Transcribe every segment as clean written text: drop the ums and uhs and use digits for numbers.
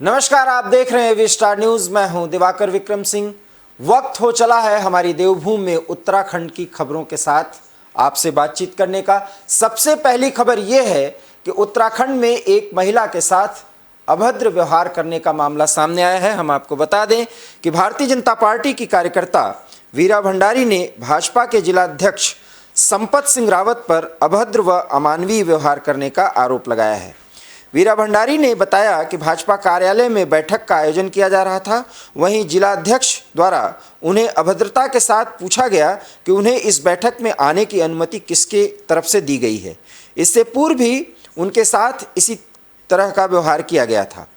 नमस्कार, आप देख रहे हैं वी स्टार न्यूज। मैं हूं दिवाकर विक्रम सिंह। वक्त हो चला है हमारी देवभूमि में उत्तराखंड की खबरों के साथ आपसे बातचीत करने का। सबसे पहली खबर यह है कि उत्तराखंड में एक महिला के साथ अभद्र व्यवहार करने का मामला सामने आया है। हम आपको बता दें कि भारतीय जनता पार्टी की कार्यकर्ता वीरा भंडारी ने भाजपा के जिलाध्यक्ष संपत सिंह रावत पर अभद्र व अमानवीय व्यवहार करने का आरोप लगाया है। वीरा भंडारी ने बताया कि भाजपा कार्यालय में बैठक का आयोजन किया जा रहा था। वहीं जिलाध्यक्ष द्वारा उन्हें अभद्रता के साथ पूछा गया कि उन्हें इस बैठक में आने की अनुमति किसके तरफ से दी गई है। इससे पूर्व भी उनके साथ इसी तरह का व्यवहार किया गया था।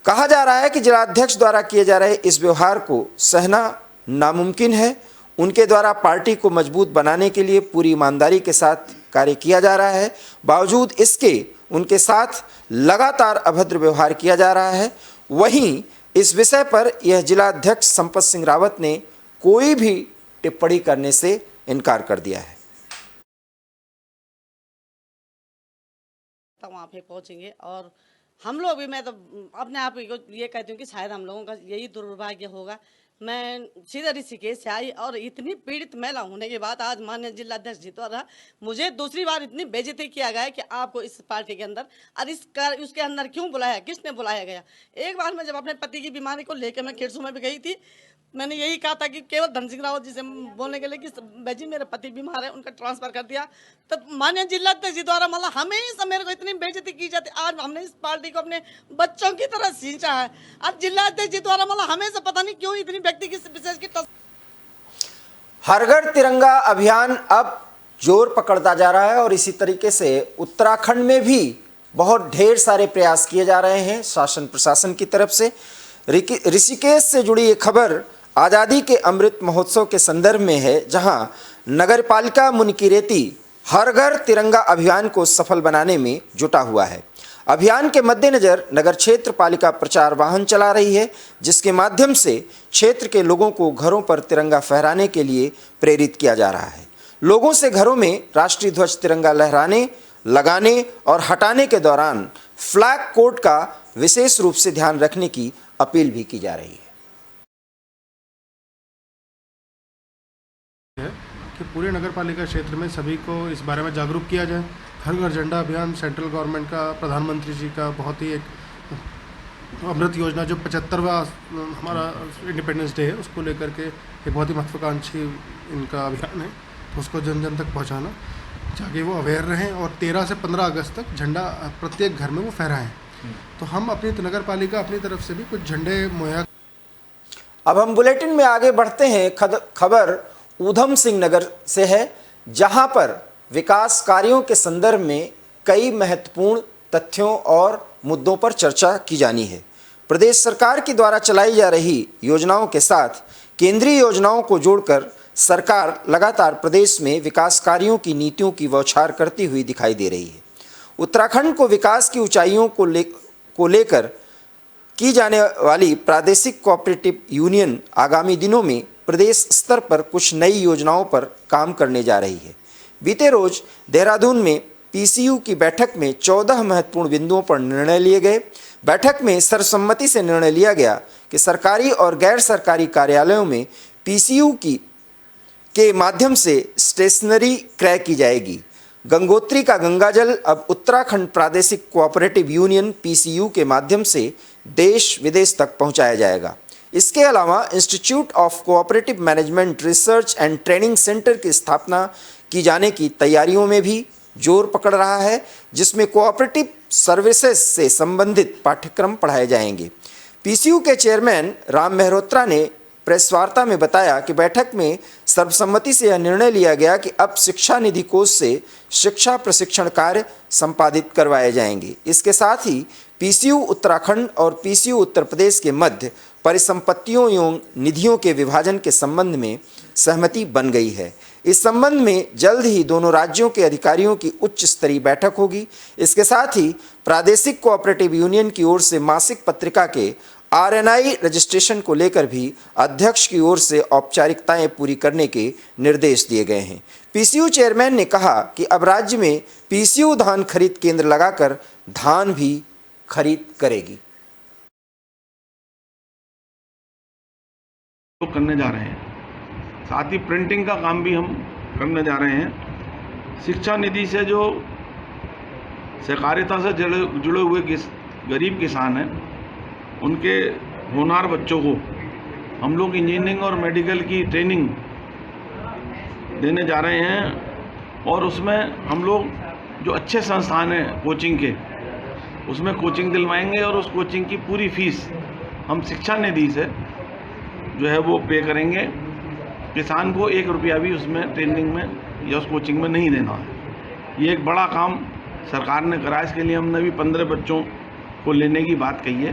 कहा जा रहा है कि जिलाध्यक्ष द्वारा किए जा रहे इस व्यवहार को सहना नामुमकिन है। उनके द्वारा पार्टी को मजबूत बनाने के लिए पूरी ईमानदारी के साथ कार्य किया जा रहा है। बावजूद इसके उनके साथ लगातार अभद्र व्यवहार किया जा रहा है। वहीं इस विषय पर यह जिलाध्यक्ष संपत सिंह रावत ने कोई भी टिप्पणी करने से इनकार कर दिया है। वहाँ पे पहुँचेंगे और हम लोग भी, मैं तो अपने आप को ये कहती हूँ कि शायद हम लोगों का यही दुर्भाग्य होगा। मैं सीधा ऋषिकेश से आई और इतनी पीड़ित महिला होने के बाद आज माननीय जिलाध्यक्ष जी द्वारा मुझे दूसरी बार इतनी बेइज्जती किया गया है कि आपको इस पार्टी के अंदर और उसके अंदर क्यों बुलाया, किसने बुलाया गया। एक बार मैं जब अपने पति की बीमारी को लेकर मैं खिरसू में भी गई थी, मैंने यही कहा था कि केवल धन सिंह रावत जी से बोलने के लिए कि भाई जी मेरे पति बीमार है, उनका ट्रांसफर कर दिया। तो माननीय जिलाध्यक्ष जी द्वारा मतलब हमेशा मेरे को इतनी बेइज्जती की जाती। आज हमने इस पार्टी को अपने बच्चों की तरह सींचा है, आज जिलाध्यक्ष जी द्वारा मतलब हमेशा पता नहीं क्यों इतनी व्यक्ति की विशेष की। हर घर तिरंगा अभियान अब जोर पकड़ता जा रहा है और इसी तरीके से उत्तराखंड में भी बहुत ढेर सारे प्रयास किए जा रहे हैं शासन प्रशासन की तरफ से। ऋषिकेश से जुड़ी ये खबर आज़ादी के अमृत महोत्सव के संदर्भ में है, जहां नगरपालिका मुनकीरेती हर घर तिरंगा अभियान को सफल बनाने में जुटा हुआ है। अभियान के मद्देनज़र नगर क्षेत्र पालिका प्रचार वाहन चला रही है, जिसके माध्यम से क्षेत्र के लोगों को घरों पर तिरंगा फहराने के लिए प्रेरित किया जा रहा है। लोगों से घरों में राष्ट्रीय ध्वज तिरंगा लहराने, लगाने और हटाने के दौरान फ्लैग कोड का विशेष रूप से ध्यान रखने की अपील भी की जा रही है। कि पूरे नगर पालिका क्षेत्र में सभी को इस बारे में जागरूक किया जाए। हर घर झंडा अभियान सेंट्रल गवर्नमेंट का, प्रधानमंत्री जी का बहुत ही एक अमृत योजना जो 75वां हमारा इंडिपेंडेंस डे है, उसको लेकर के एक बहुत ही महत्वाकांक्षी इनका अभियान है। तो उसको जन जन तक पहुंचाना, ताकि वो अवेयर रहें और 13 से 15 अगस्त तक झंडा प्रत्येक घर में वो फहराएं। तो हम अपनी नगर पालिका अपनी तरफ से भी कुछ झंडे मुहैया। अब हम बुलेटिन में आगे बढ़ते हैं। खबर ऊधम सिंह नगर से है, जहां पर विकास कार्यों के संदर्भ में कई महत्वपूर्ण तथ्यों और मुद्दों पर चर्चा की जानी है। प्रदेश सरकार के द्वारा चलाई जा रही योजनाओं के साथ केंद्रीय योजनाओं को जोड़कर सरकार लगातार प्रदेश में विकास कार्यों की नीतियों की बौछार करती हुई दिखाई दे रही है। उत्तराखंड को विकास की ऊंचाइयों को लेकर की जाने वाली प्रादेशिक कोऑपरेटिव यूनियन आगामी दिनों में प्रदेश स्तर पर कुछ नई योजनाओं पर काम करने जा रही है। बीते रोज देहरादून में पीसीयू की बैठक में 14 महत्वपूर्ण बिंदुओं पर निर्णय लिए गए। बैठक में सर्वसम्मति से निर्णय लिया गया कि सरकारी और गैर सरकारी कार्यालयों में पीसीयू के माध्यम से स्टेशनरी क्रय की जाएगी। गंगोत्री का गंगाजल अब उत्तराखंड प्रादेशिक कोऑपरेटिव यूनियन पीसीयू के माध्यम से देश विदेश तक पहुंचाया जाएगा। इसके अलावा institute of cooperative management research and training centre की स्थापना की जाने की तैयारियों में भी जोर पकड़ रहा है, जिसमें कोऑपरेटिव सर्विसेज से संबंधित पाठ्यक्रम पढ़ाए जाएंगे। पीसीयू के चेयरमैन राम मेहरोत्रा ने प्रेस वार्ता में बताया कि बैठक में सर्वसम्मति से यह निर्णय लिया गया कि अब शिक्षा निधि कोष से शिक्षा प्रशिक्षण कार्य संपादित करवाए जाएंगे। इसके साथ ही पीसीयू उत्तराखंड और पीसीयू उत्तर प्रदेश के मध्य परिसंपत्तियों एवं निधियों के विभाजन के संबंध में सहमति बन गई है। इस संबंध में जल्द ही दोनों राज्यों के अधिकारियों की उच्च स्तरीय बैठक होगी। इसके साथ ही प्रादेशिक कोऑपरेटिव यूनियन की ओर से मासिक पत्रिका के आरएनआई रजिस्ट्रेशन को लेकर भी अध्यक्ष की ओर से औपचारिकताएं पूरी करने के निर्देश दिए गए हैं। पीसीयू चेयरमैन ने कहा कि अब राज्य में पीसीयू धान खरीद केंद्र लगाकर धान भी खरीद करेगी। करने जा रहे हैं। साथ ही प्रिंटिंग का काम भी हम करने जा रहे हैं। शिक्षा निधि से जो सहकारिता से जुड़े हुए गरीब किसान हैं, उनके होनहार बच्चों को हम लोग इंजीनियरिंग और मेडिकल की ट्रेनिंग देने जा रहे हैं। और उसमें हम लोग जो अच्छे संस्थान हैं कोचिंग के, उसमें कोचिंग दिलवाएंगे और उस कोचिंग की पूरी फीस हम शिक्षा निधि से जो है वो पे करेंगे। किसान को 1 रुपया भी उसमें ट्रेनिंग में या उस कोचिंग में नहीं देना है। ये एक बड़ा काम सरकार ने करा। इसके लिए हमने भी 15 बच्चों को लेने की बात कही है।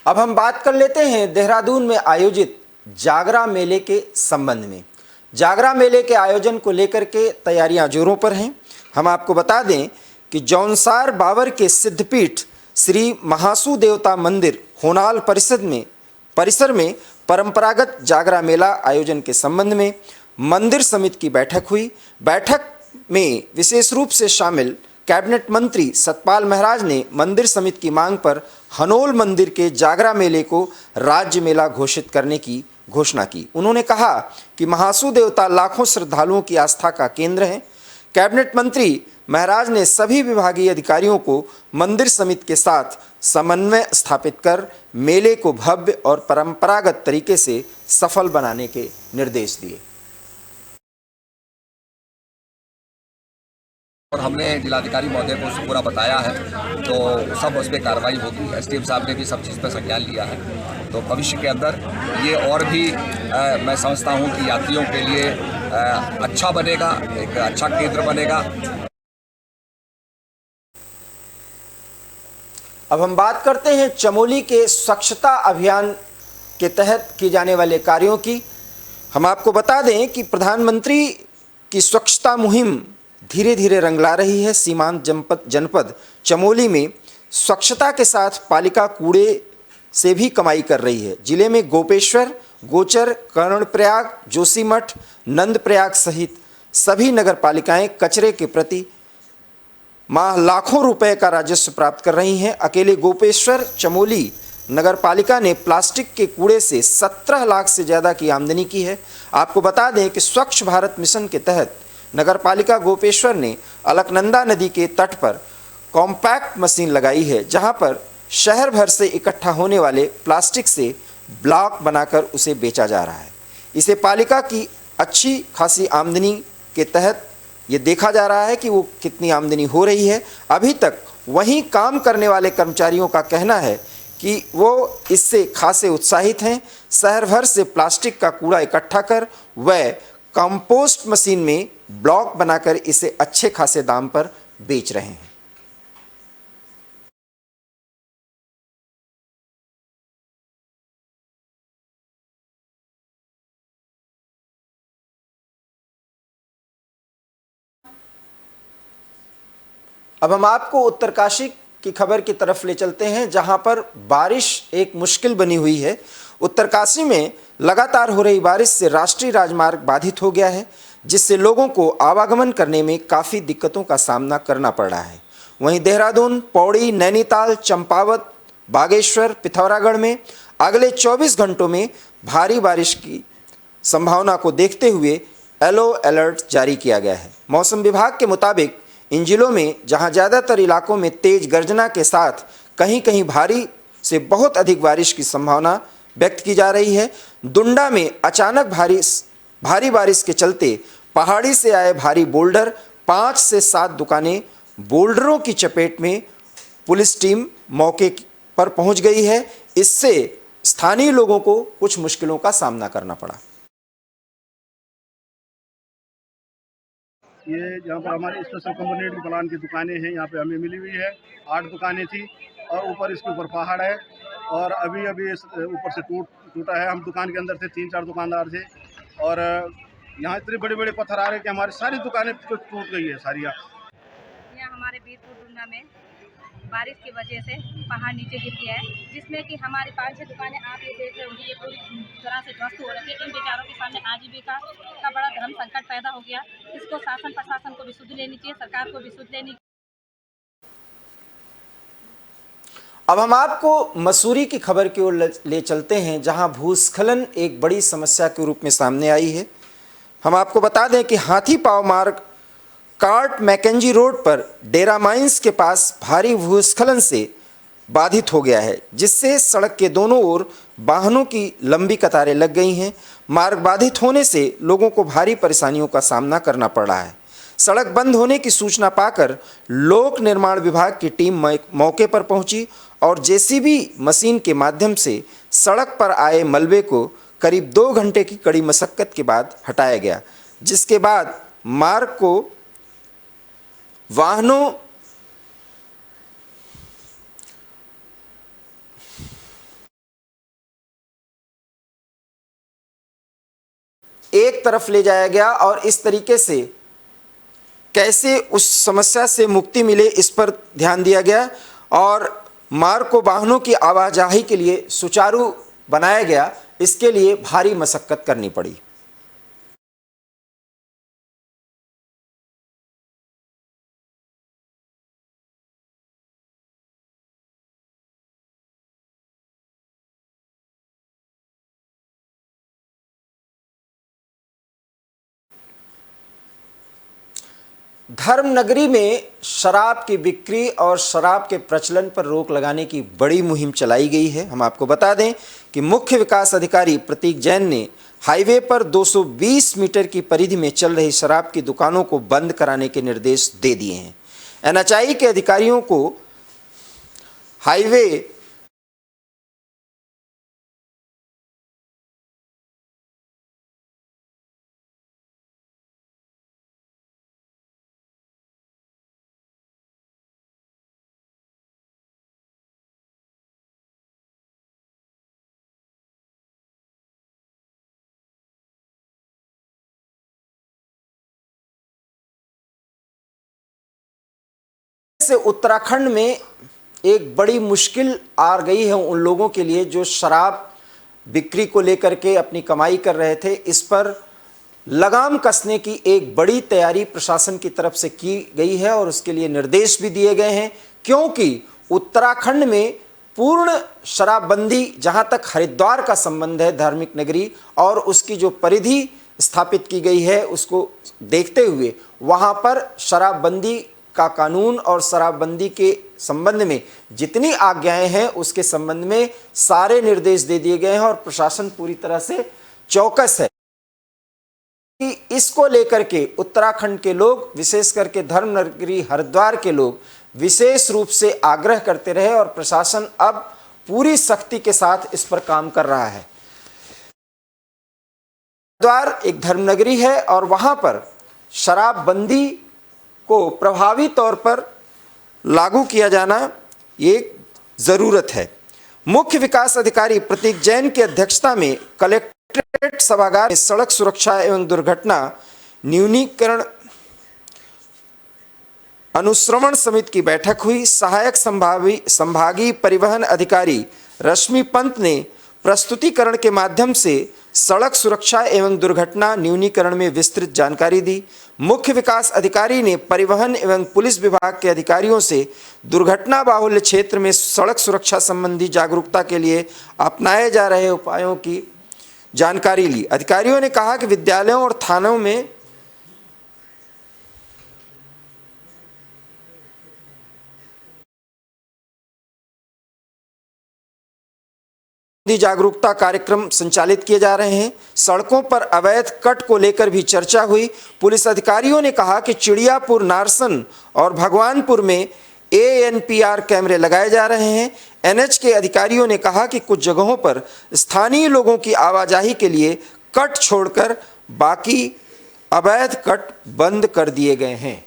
अब हम बात कर लेते हैं देहरादून में आयोजित जागरा मेले के संबंध में। जागरा मेले के आयोजन को लेकर के तैयारियां जोरों पर हैं। हम आपको बता दें कि जौनसार बावर के सिद्धपीठ श्री महासू देवता मंदिर होनाल परिसर में परंपरागत जागरा मेला आयोजन के संबंध में मंदिर समिति की बैठक हुई। बैठक में विशेष रूप से शामिल कैबिनेट मंत्री सतपाल महाराज ने मंदिर समिति की मांग पर हनोल मंदिर के जागरा मेले को राज्य मेला घोषित करने की घोषणा की। उन्होंने कहा कि महासू देवता लाखों श्रद्धालुओं की आस्था का केंद्र हैं। कैबिनेट मंत्री महाराज ने सभी विभागीय अधिकारियों को मंदिर समिति के साथ समन्वय स्थापित कर मेले को भव्य और परंपरागत तरीके से सफल बनाने के निर्देश दिए। और हमने जिलाधिकारी महोदय को उसको पूरा बताया है, तो सब उस पर कार्रवाई होगी। एसडीएम साहब ने भी सब चीज़ पर संज्ञान लिया है। तो भविष्य के अंदर ये और भी मैं समझता हूँ कि यात्रियों के लिए अच्छा बनेगा, एक अच्छा केंद्र बनेगा। अब हम बात करते हैं चमोली के स्वच्छता अभियान के तहत किए जाने वाले कार्यों की। हम आपको बता दें कि प्रधानमंत्री की स्वच्छता मुहिम धीरे धीरे रंग ला रही है। सीमांत जनपद चमोली में स्वच्छता के साथ पालिका कूड़े से भी कमाई कर रही है। जिले में गोपेश्वर, गोचर, कर्णप्रयाग, जोशीमठ, नंदप्रयाग सहित सभी नगर पालिकाएं कचरे के प्रति माह लाखों रुपए का राजस्व प्राप्त कर रही हैं। अकेले गोपेश्वर चमोली नगर पालिका ने प्लास्टिक के कूड़े से 17 लाख से ज़्यादा की आमदनी की है। आपको बता दें कि स्वच्छ भारत मिशन के तहत नगर पालिका गोपेश्वर ने अलकनंदा नदी के तट पर कॉम्पैक्ट मशीन लगाई है, जहां पर शहर भर से इकट्ठा होने वाले प्लास्टिक से ब्लॉक बनाकर उसे बेचा जा रहा है। इसे पालिका की अच्छी खासी आमदनी के तहत ये देखा जा रहा है कि वो कितनी आमदनी हो रही है। अभी तक वहीं काम करने वाले कर्मचारियों का कहना है कि वो इससे खासे उत्साहित हैं। शहर भर से प्लास्टिक का कूड़ा इकट्ठा कर वह कंपोस्ट मशीन में ब्लॉक बनाकर इसे अच्छे खासे दाम पर बेच रहे हैं। अब हम आपको उत्तरकाशी की खबर की तरफ ले चलते हैं, जहां पर बारिश एक मुश्किल बनी हुई है। उत्तरकाशी में लगातार हो रही बारिश से राष्ट्रीय राजमार्ग बाधित हो गया है, जिससे लोगों को आवागमन करने में काफ़ी दिक्कतों का सामना करना पड़ रहा है। वहीं देहरादून, पौड़ी, नैनीताल, चंपावत, बागेश्वर, पिथौरागढ़ में अगले 24 घंटों में भारी बारिश की संभावना को देखते हुए येलो अलर्ट जारी किया गया है। मौसम विभाग के मुताबिक इन जिलों में जहां ज़्यादातर इलाकों में तेज गर्जना के साथ कहीं कहीं भारी से बहुत अधिक बारिश की संभावना व्यक्त की जा रही है। दुंडा में अचानक भारी बारिश के चलते पहाड़ी से आए भारी बोल्डर, 5 से 7 दुकानें बोल्डरों की चपेट में। पुलिस टीम मौके पर पहुंच गई है। इससे स्थानीय लोगों को कुछ मुश्किलों का सामना करना पड़ा। ये यहाँ पर हमारे स्पेशल कम्युनिटी प्लान की दुकानें हैं। यहाँ पे हमें मिली हुई है 8 दुकानें थी और ऊपर इसके ऊपर पहाड़ है और अभी ऊपर से टूटा है। हम दुकान के अंदर थे, 3-4 दुकानदार थे और यहाँ इतने बड़े बड़े पत्थर आ रहे हैं कि हमारी सारी दुकानें तो टूट गई है सारी। यहाँ हमारे बीरपुर डुंडा में बारिश की वजह से पहाड़ नीचे गिर गया है, जिसमें कि हमारी 5-6 दुकानें आप ये देख रहे होंगी, ये पूरी तरह से ध्वस्त हो रही है। इन बेचारों के सामने आजीविका का बड़ा धर्म संकट पैदा हो गया। इसको शासन प्रशासन को भी सुध लेनी चाहिए, सरकार को भी सुध लेनी। अब हम आपको मसूरी की खबर की ओर ले चलते हैं, जहां भूस्खलन एक बड़ी समस्या के रूप में सामने आई है। हम आपको बता दें कि हाथी पांव मार्ग कार्ट मैकेंजी रोड पर डेरा माइंस के पास भारी भूस्खलन से बाधित हो गया है, जिससे सड़क के दोनों ओर वाहनों की लंबी कतारें लग गई हैं। मार्ग बाधित होने से लोगों को भारी परेशानियों का सामना करना पड़ रहा है। सड़क बंद होने की सूचना पाकर लोक निर्माण विभाग की टीम मौके पर पहुंची और जेसीबी मशीन के माध्यम से सड़क पर आए मलबे को करीब 2 घंटे की कड़ी मशक्कत के बाद हटाया गया, जिसके बाद मार्ग को वाहनों एक तरफ ले जाया गया और इस तरीके से कैसे उस समस्या से मुक्ति मिले इस पर ध्यान दिया गया और मार्ग को वाहनों की आवाजाही के लिए सुचारू बनाया गया। इसके लिए भारी मशक्कत करनी पड़ी। धर्मनगरी में शराब की बिक्री और शराब के प्रचलन पर रोक लगाने की बड़ी मुहिम चलाई गई है। हम आपको बता दें कि मुख्य विकास अधिकारी प्रतीक जैन ने हाईवे पर 220 मीटर की परिधि में चल रही शराब की दुकानों को बंद कराने के निर्देश दे दिए हैं। एनएचआई के अधिकारियों को हाईवे से उत्तराखंड में एक बड़ी मुश्किल आ गई है उन लोगों के लिए जो शराब बिक्री को लेकर के अपनी कमाई कर रहे थे। इस पर लगाम कसने की एक बड़ी तैयारी प्रशासन की तरफ से की गई है और उसके लिए निर्देश भी दिए गए हैं, क्योंकि उत्तराखंड में पूर्ण शराबबंदी, जहां तक हरिद्वार का संबंध है धार्मिक नगरी और उसकी जो परिधि स्थापित की गई है उसको देखते हुए वहां पर शराबबंदी का कानून और शराबबंदी के संबंध में जितनी आज्ञाएं हैं उसके संबंध में सारे निर्देश दे दिए गए हैं और प्रशासन पूरी तरह से चौकस है कि इसको लेकर के उत्तराखंड के लोग, विशेष करके धर्मनगरी हरिद्वार के लोग विशेष रूप से आग्रह करते रहे और प्रशासन अब पूरी सख्ती के साथ इस पर काम कर रहा है। हरिद्वार एक धर्मनगरी है और वहां पर शराबबंदी को प्रभावी तौर पर लागू किया जाना एक जरूरत है। मुख्य विकास अधिकारी प्रतीक जैन की अध्यक्षता में कलेक्ट्रेट सभागार में सड़क सुरक्षा एवं दुर्घटना न्यूनीकरण अनुश्रवण समिति की बैठक हुई। सहायक संभागीय परिवहन अधिकारी रश्मि पंत ने प्रस्तुतिकरण के माध्यम से सड़क सुरक्षा एवं दुर्घटना न्यूनीकरण में विस्तृत जानकारी दी। मुख्य विकास अधिकारी ने परिवहन एवं पुलिस विभाग के अधिकारियों से दुर्घटना बाहुल्य क्षेत्र में सड़क सुरक्षा संबंधी जागरूकता के लिए अपनाए जा रहे उपायों की जानकारी ली। अधिकारियों ने कहा कि विद्यालयों और थानों में जागरूकता कार्यक्रम संचालित किए जा रहे हैं। सड़कों पर अवैध कट को लेकर भी चर्चा हुई। पुलिस अधिकारियों ने कहा कि चिड़ियापुर, नारसन और भगवानपुर में ANPR कैमरे लगाए जा रहे हैं। NH के अधिकारियों ने कहा कि कुछ जगहों पर स्थानीय लोगों की आवाजाही के लिए कट छोड़कर बाकी अवैध कट बंद कर दिए गए हैं।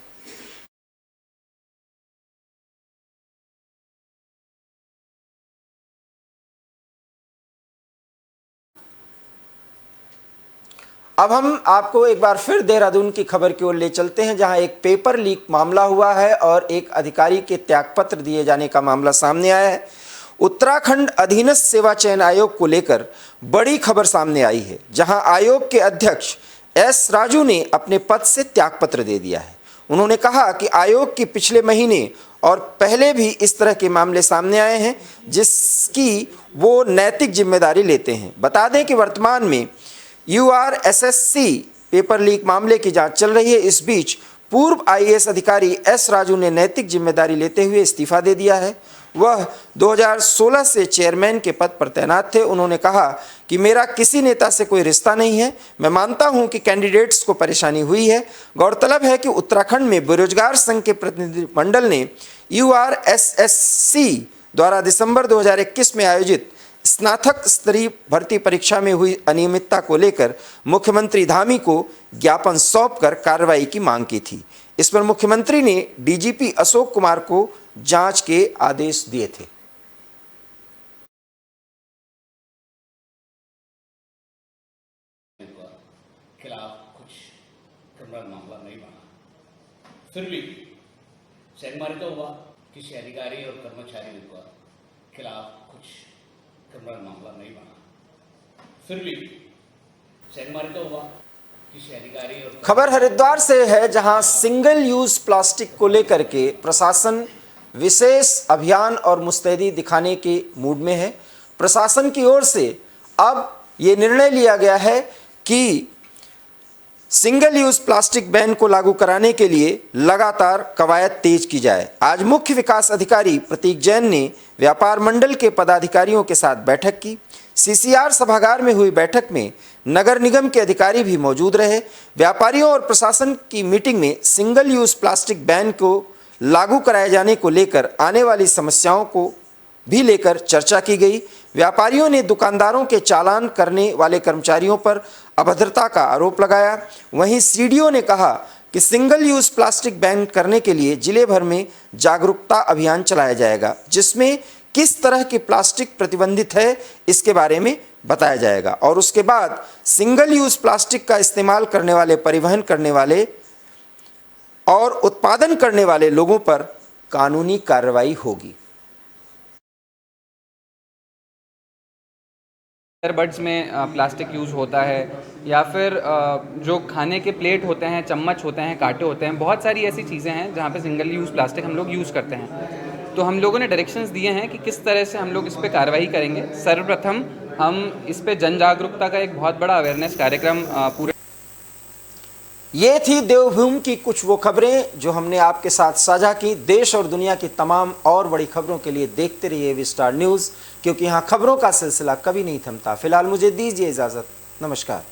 अब हम आपको एक बार फिर देहरादून की खबर की ओर ले चलते हैं, जहां एक पेपर लीक मामला हुआ है और एक अधिकारी के त्यागपत्र दिए जाने का मामला सामने आया है। उत्तराखंड अधीनस्थ सेवा चयन आयोग को लेकर बड़ी खबर सामने आई है, जहां आयोग के अध्यक्ष S राजू ने अपने पद से त्यागपत्र दे दिया है। उन्होंने कहा कि आयोग की पिछले महीने और पहले भी इस तरह के मामले सामने आए हैं जिसकी वो नैतिक जिम्मेदारी लेते हैं। बता दें कि वर्तमान में URSSC पेपर लीक मामले की जांच चल रही है। इस बीच पूर्व IAS अधिकारी S राजू ने नैतिक जिम्मेदारी लेते हुए इस्तीफा दे दिया है। वह 2016 से चेयरमैन के पद पर तैनात थे। उन्होंने कहा कि मेरा किसी नेता से कोई रिश्ता नहीं है। मैं मानता हूं कि कैंडिडेट्स को परेशानी हुई है। गौरतलब है कि उत्तराखंड में बेरोजगार संघ के प्रतिनिधिमंडल ने URSSC द्वारा दिसंबर 2021 में आयोजित स्नातक स्तरीय भर्ती परीक्षा में हुई अनियमितता को लेकर मुख्यमंत्री धामी को ज्ञापन सौंपकर कार्रवाई की मांग की थी। इस पर मुख्यमंत्री ने DGP अशोक कुमार को जांच के आदेश दिए थे। खिलाफ कुछ क्रिमिनल मामला नहीं बना, फिर भी सेंगमारी तो हुआ, किसी अधिकारी और कर्मचारी के खिलाफ कुछ क्रिमिनल मामला नहीं बना, फिर भी सेंगमारी तो हुआ, किसी अधिकारी और। खबर हरिद्वार से है, जहां सिंगल यूज प्लास्टिक को लेकर के प्रशासन विशेष अभियान और मुस्तैदी दिखाने के मूड में है। प्रशासन की ओर से अब ये निर्णय लिया गया है कि सिंगल यूज प्लास्टिक बैन को लागू कराने के लिए लगातार कवायद तेज की जाए। आज मुख्य विकास अधिकारी प्रतीक जैन ने व्यापार मंडल के पदाधिकारियों के साथ बैठक की। CCR सभागार में हुई बैठक में नगर निगम के अधिकारी भी मौजूद रहे। व्यापारियों और प्रशासन की मीटिंग में सिंगल यूज प्लास्टिक बैन को लागू कराए जाने को लेकर आने वाली समस्याओं को भी लेकर चर्चा की गई। व्यापारियों ने दुकानदारों के चालान करने वाले कर्मचारियों पर अभद्रता का आरोप लगाया। वहीं CDO ने कहा कि सिंगल यूज प्लास्टिक बैन करने के लिए जिले भर में जागरूकता अभियान चलाया जाएगा, जिसमें किस तरह की प्लास्टिक प्रतिबंधित है इसके बारे में बताया जाएगा और उसके बाद सिंगल यूज प्लास्टिक का इस्तेमाल करने वाले, परिवहन करने वाले और उत्पादन करने वाले लोगों पर कानूनी कार्रवाई होगी। ईयरबड्स में प्लास्टिक यूज़ होता है या फिर जो खाने के प्लेट होते हैं, चम्मच होते हैं, कांटे होते हैं, बहुत सारी ऐसी चीज़ें हैं जहाँ पे सिंगल यूज़ प्लास्टिक हम लोग यूज़ करते हैं। तो हम लोगों ने डायरेक्शंस दिए हैं कि किस तरह से हम लोग इस पे कार्रवाई करेंगे। सर्वप्रथम हम इस पे जन जागरूकता का एक बहुत बड़ा अवेयरनेस कार्यक्रम पूरे। ये थी देवभूमि की कुछ वो खबरें जो हमने आपके साथ साझा की। देश और दुनिया की तमाम और बड़ी खबरों के लिए देखते रहिए विस्टार न्यूज़, क्योंकि यहाँ खबरों का सिलसिला कभी नहीं थमता। फिलहाल मुझे दीजिए इजाज़त। नमस्कार।